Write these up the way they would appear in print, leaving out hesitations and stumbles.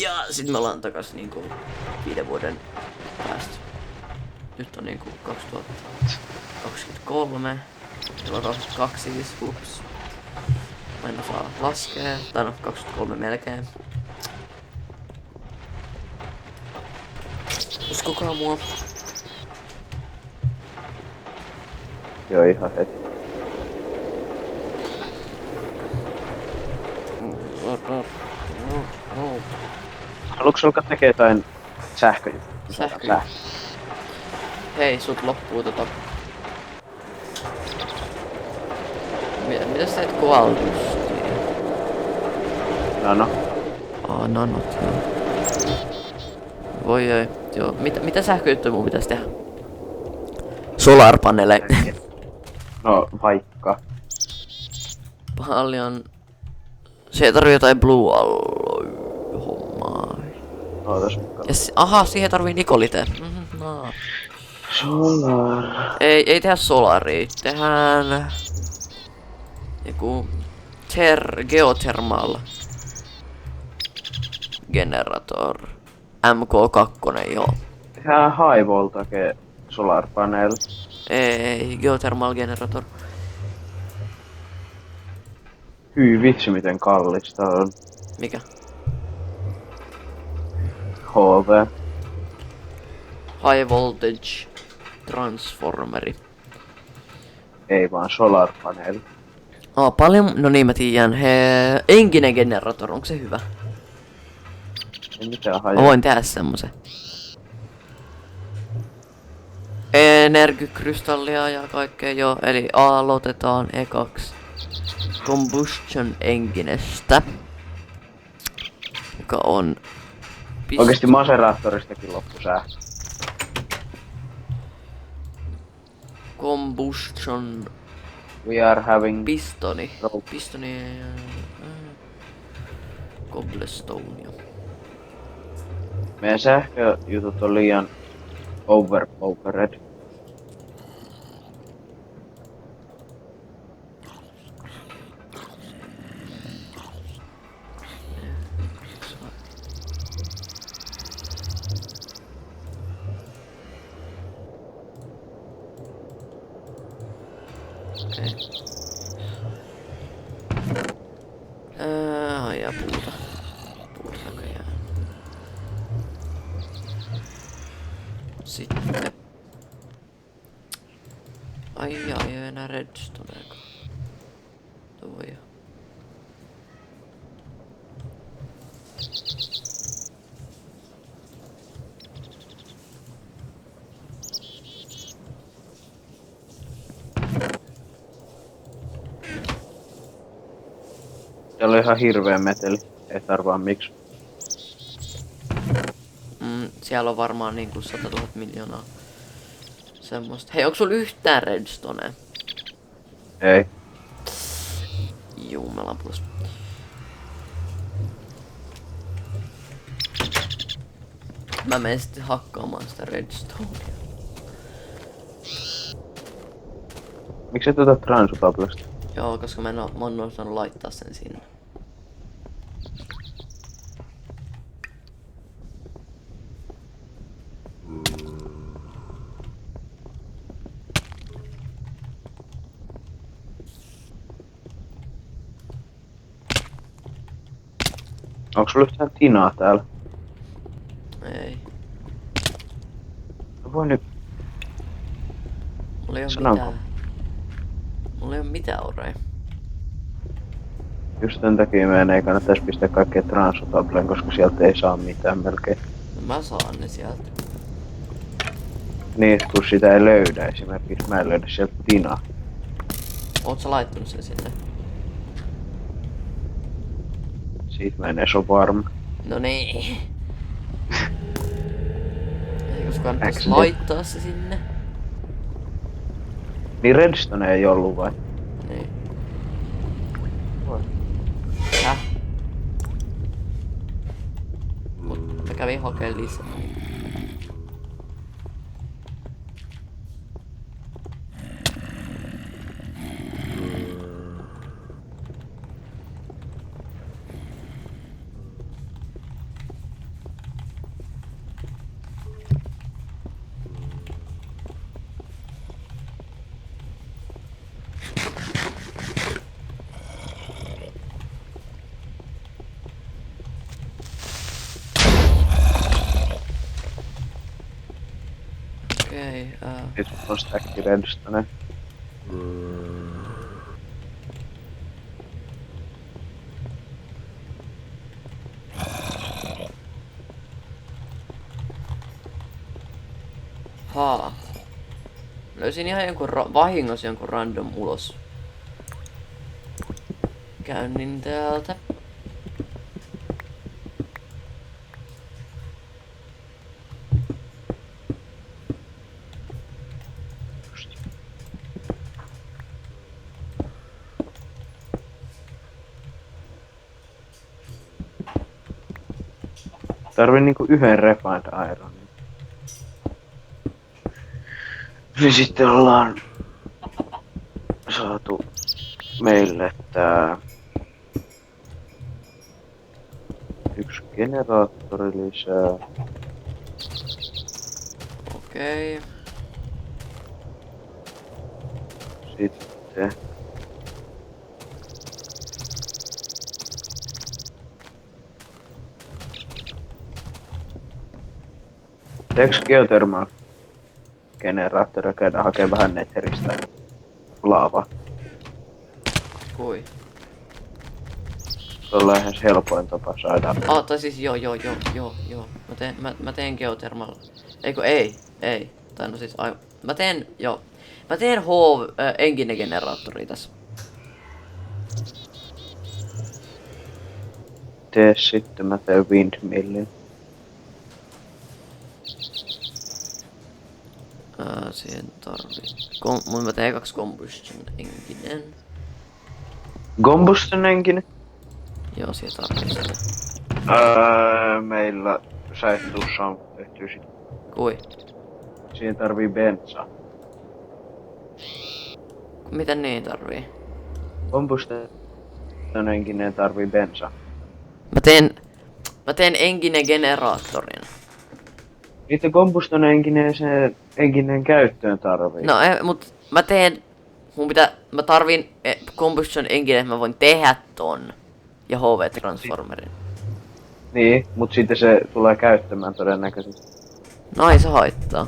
Ja sit me ollaan takas niinku 5 vuoden päästä. Nyt on niinku 2023. Kello 22 siis, ups. Mä en osaa laskea. Tai no, 23 melkein. Uskokaa mua. Joo, ihan heti. Haluatko alkaa tekee jotain sähköjuttuja? Sähkö. Hei, sut loppuu Mitä sä teet koaldustiin? No. Nanot, joo. Voi ei. Joo. Mitä sähköjuttuja mun pitäis tehdä? Solarpanele. No, vaikka. Paljon. Se tarvii jotain blue alloy hommaa. Ootas mukaan. Aha, siihen tarvii nikolite. No. Solar. Ei tehdä solaria. Tehdään joku geothermal generator. MK2, joo. Tehdään high voltage solar panel. Ei, geothermal generator. Hyi vitsi miten kallista on. Mikä? HV. High voltage transformeri. Ei vaan solar panel. Paljon, no niin mä tiedän. Enkinen generator, onko se hyvä? Ei mitään Mä hajaa. voin tehdä semmosen. Energiakrystallia ja kaikkea joo, eli aloitetaan ekaksi combustion enginestä, joka on Oikeesti Maseraattoristakin loppu sähkö. combustion We are having... pistoni, No. pistoni cobblestonea. Meidän sähköjutut on liian overpowered. Okei. Ja puuta. Puuta näköjään. Sitten. Ai enää redstoneeko. Tuo jo. Siellä on ihan hirveä meteli. Ei arvaa miksi. Siellä on varmaan niinku 100 000 miljoonaa semmoista. Hei, onko sulla yhtään redstonea? Ei. Juu, meillä on plus. Mä menen sitten hakkaamaan sitä redstonea. Miksi et ota transutablasta? Joo, koska mä oon osannut laittaa sen sinne. Onko sulla yhtään tinaa täällä? Ei. Mä voin nyt... Mulla ei oo Sanonko? mitään. Mulla ei oo mitään oreja. Just tän takia meidän ei kannattais pistää kaikkea transutableen, koska sieltä ei saa mitään melkein. No mä saan ne sieltä. Niin, kun sitä ei löydä esimerkiksi. Mä en löydä sieltä tinaa. Oot sä laittanut sen sinne? Siitä mä en edes oo varma. No niin. Eikös kannattais Accident. laittaa se sinne? Niin redstone ei ollu vai? Niin. Häh? Mut mä kävin hakeen lisää. Okei, Nyt on stack redstone. haa. Löysin ihan jonkun vahingossa jonkun random ulos. Käynnin täältä. Tarvii niinku yhden refined ironin. Niin sitten ollaan saatu meille tää yksi generaattori lisää. Okei. Sitten teeks geothermal generaattoria käydä hakee vähän netheristä laavaa? Kui. Se on lähes helpoin tapa saada. Tai siis joo. Mä teen geothermal. Ei. Tai no siis mä teen engine generaattori tässä. Tee sitten mä teen windmillin. Siihen mä teen 2 combustion enginen. Combustion engine? Joo, siihen tarvii sitä. Meillä säittuussa on tehty sit. Kui? Siihen tarvii bensaa. Mitä niin tarvii? Combustion engine tarvii bensaa. Mä teen engine generaattorin. Niitä combustion enginen käyttöön tarvii. No mut mä tarvin combustion engine, että mä voin tehdä ton. Ja HV-transformerin. Niin, mut sitten se tulee käyttämään todennäköisesti. No ei se haittaa.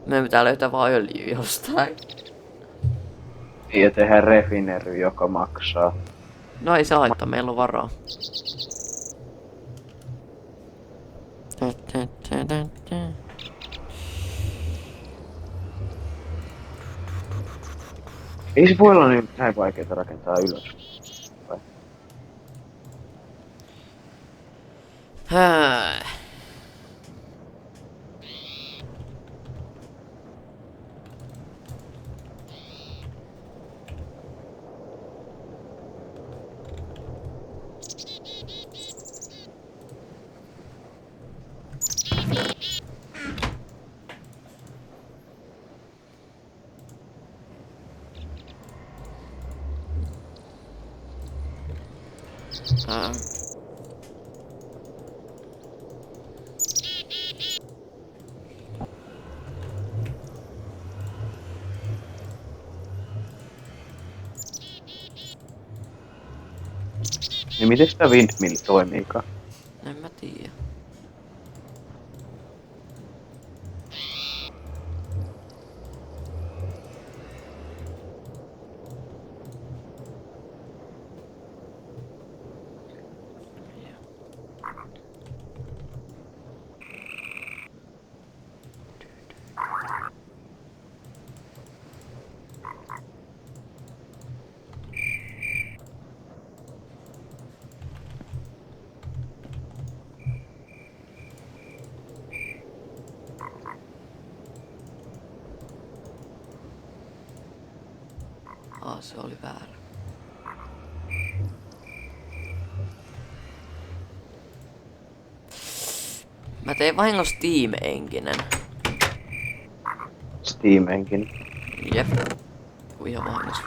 Meidän pitää löytää vaan öljyä jostain. Niin, ja tehdään refinery, joka maksaa. No ei se haittaa, meillä on varaa. Ei se voi olla niin näin vaikeeta rakentaa ylös. Vai? Niin miten sitä windmill toimiikaan? En mä tiedä. Se oli väärä. Mä tein vahingossa Steam Enginen. Steam engine. Jep. Ihan vahingossa.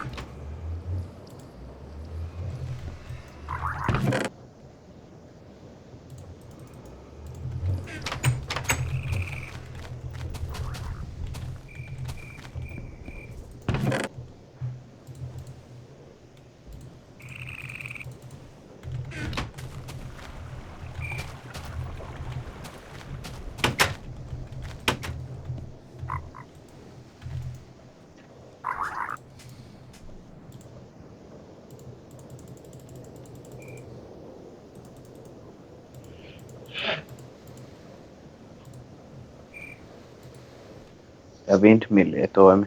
Tää windmill ei toimi.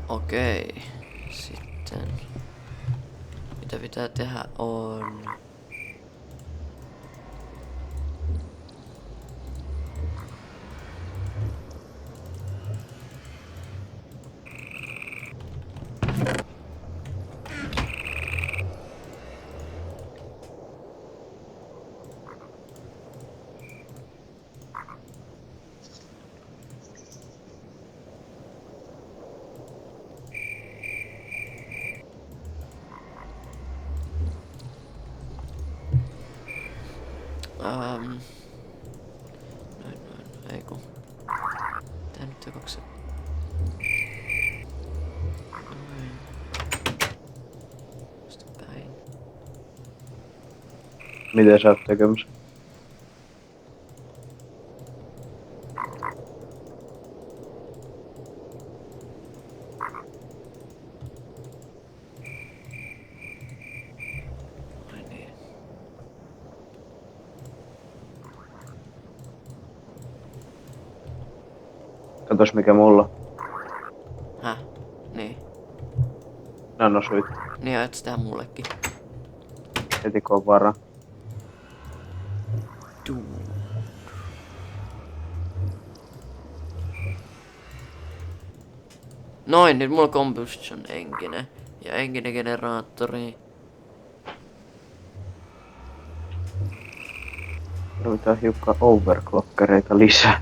Okei. Sitten. Mitä pitää tehdä on... Noin, ei kun. Tää nyt jokaksi. Noin. Tästä päin. Miten sä oot tekemässä? Ai niin. Katos mikä mulla. Häh? Niin. Nanosuit. Niin ajat sitä mullekin. Heti kun on vara. Tuu. Noin, nyt mulla on combustion engine. Ja engine generaattori. Tarvitaan hiukan overclockereita lisää.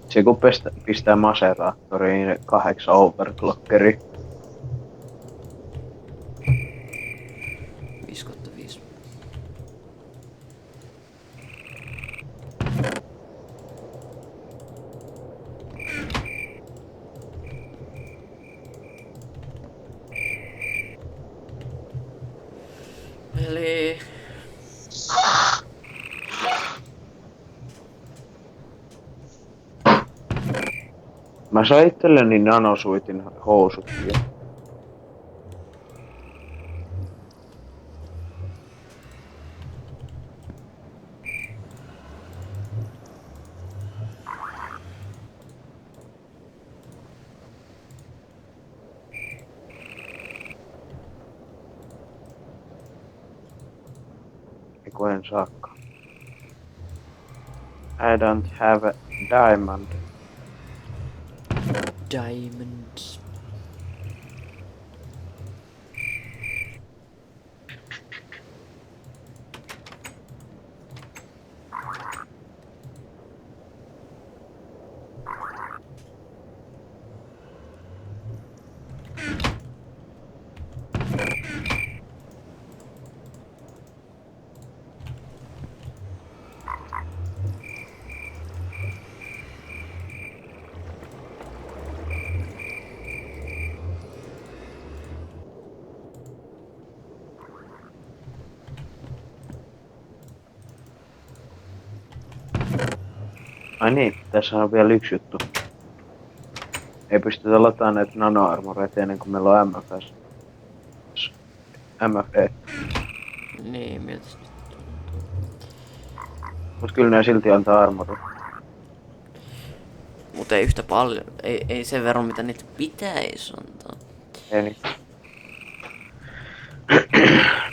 Se kun pistää maseraattoriin 8 overclockeri. 5/5. Eli... Mä sain itselleni nanosuitin housutkin. Eiku en saakka. I don't have a diamond. Diamonds. Ai niin, tässä on vielä yksi juttu. Ei pystytä lataamaan näitä nanoarmoreita ennen kuin meillä on MFS. MFE. Niin, miltä se nyt tuntuu? Mut kyllä ne silti antaa armoria. Mut ei yhtä paljon. Ei sen verran mitä niitä pitäis antaa. Ei niin.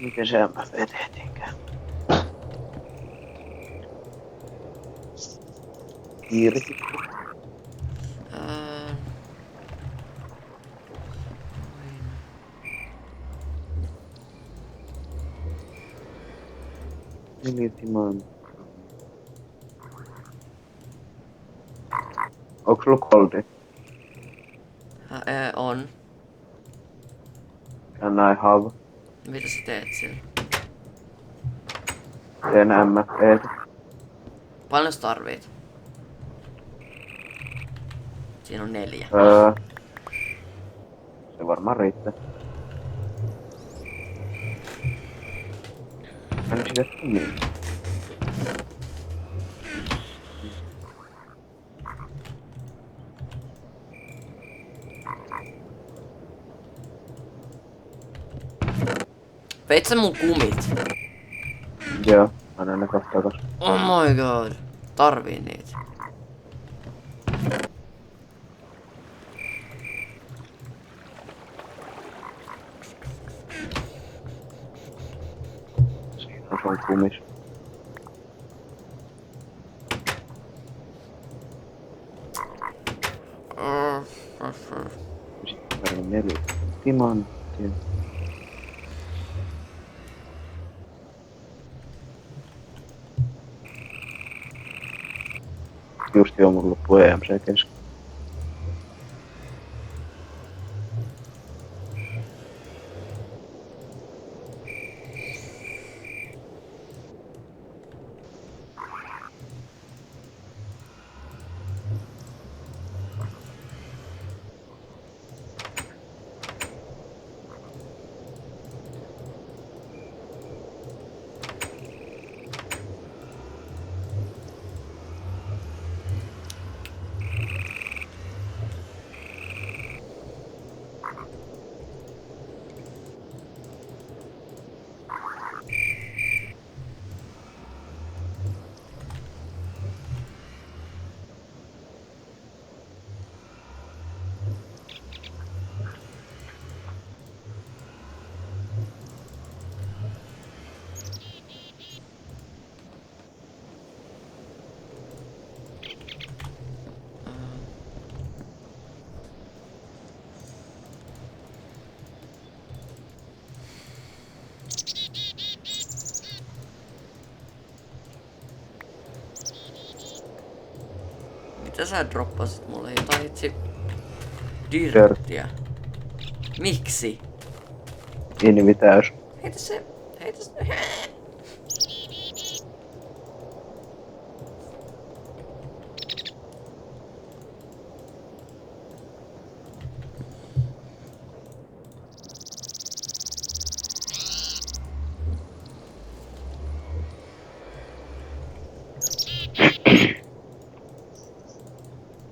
Miten se MFE tehtiinkään? Kiiritikku. Militiman. Onko sulla goldi? On. Can I have? Mitä sä teet sillä? Teen MFEtä. Paljon sä tarvit? Siinä on 4. Se varmaan riittää. Mä nyt sitä niin. Veit sä mun kumit? Joo, anna ne kohta takas. Oh my god. Tarvii niitä. Siinä on sun kumis. Sitten tarvii 4 timanttia. Just joo, mun loppu EMC kesken. Mitä sä droppasit mulle jotain itse dirttiä? Miksi? Invitäys. Heitä se. Heitä se.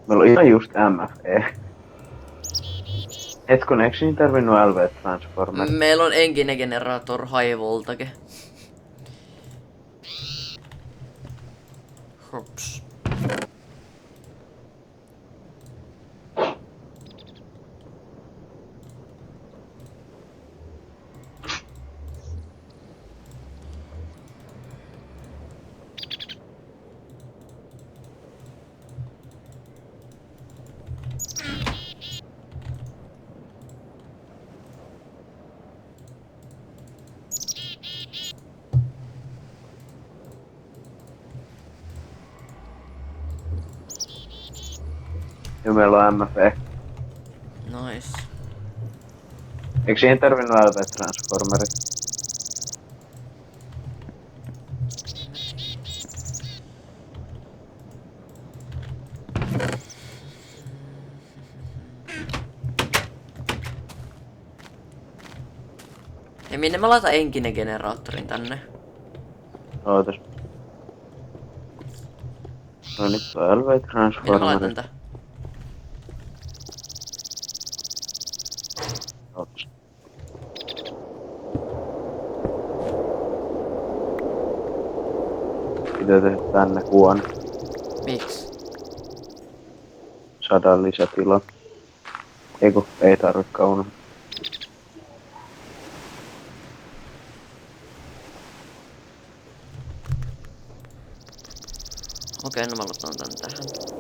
Meillä on ihan just MFE. Hetkon, eikö niin tarvinnut LV Transformer? Meillä on Engine Generator High Voltage. Hops. Ja meillä on MFE. Nice. Eikö siihen tarvinnut LV Transformeri? Ja minne mä laitan Engine Generaattorin tänne? Ootas. No nyt on LV Minne mä laitan Transformeri. tää? Ootas. Pitää tehdä tänne huone. Miksi? 100 lisätila. Eiku, ei tarvi kauna. Okei, no mä laitan tän tähän.